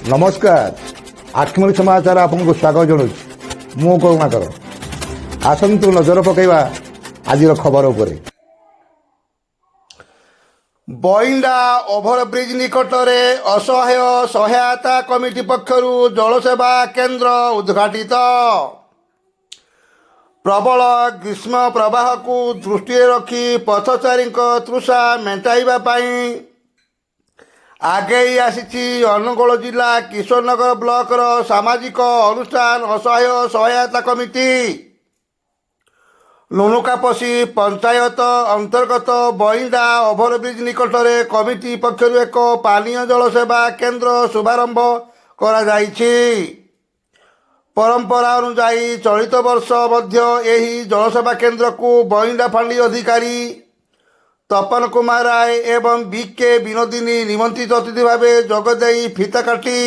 नमस्कार आखिमणी समाचार आपको स्वागत जनाऊँ मु करुणाकर आसतु नजर पकईवा आज खबर उपर बइंडा ओभरब्रिज निकट में असहाय सहायता कमिटी पक्षर जलसेवा केन्द्र उद्घाटित। प्रबल ग्रीष्म प्रवाह को दृष्टि रखी पथचारी तृषा मेटाइबा आगे आसी अनुगोल जिला किशोरनगर ब्लॉकर सामाजिक अनुष्ठान असहाय सहायता कमिटी लुणुकापसी पंचायत अंतर्गत बइंडा ओभरब्रिज निकट में कमिटी पक्षर एक पानीय जल सेवा केन्द्र शुभारंभ करा जाइछि। परंपरा अनुसार चलित वर्ष मध्य एही जलसेवा केन्द्र को बइंडा फांडी अधिकारी तपन कुमार राय एवं बीके विनोदिनी निमंत्रित अतिथि भाव जोगदे फिता काटी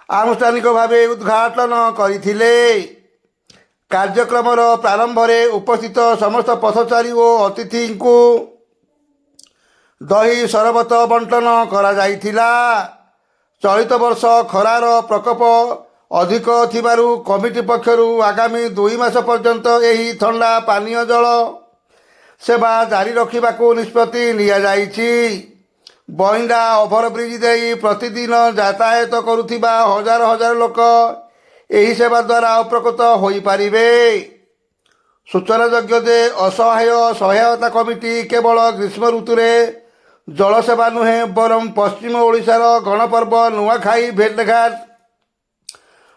आनुष्ठानिक भाव उद्घाटन करथिले। कार्यक्रम प्रारंभ में उपस्थित समस्त पथचारी और अतिथि को दही सरबत बंटन करा जाइथिला। चलित वर्ष खरार प्रकोप अधिक थिबारु कमिटी पक्षरु आगामी 2 मास पर्यंत एही ठंडा पानीय जल सेवा जारी रखा निष्पत्ति लिया जाइछि। बइंडा ओभरब्रिज दे प्रतिदिन यातायात करुथिबा हजार हजार लोक एही सेवा द्वारा उपकृत होई पारिबे। सूचनायोग्य जे असहाय सहायता कमिटी केवल ग्रीष्म ऋतु में जलसेवा नुहे बरं पश्चिम ओडिशार गणपर्व नुआखाई भेटघाट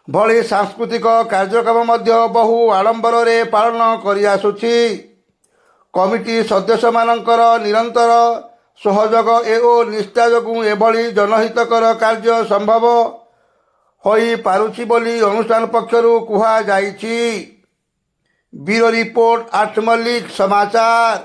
भली सांस्कृतिक कार्यक्रम मध्य बहु आडंबर रे पालन करि आसुछि। कमिटी सदस्य मानकर निरंतर सहयोग एवं निष्ठा जोगु एभली जनहितकर कार्य संभव होई पारुछि बोली अनुष्ठान पक्षरु कुहा जाइछि। ब्यूरो रिपोर्ट 8 मल्लिक समाचार।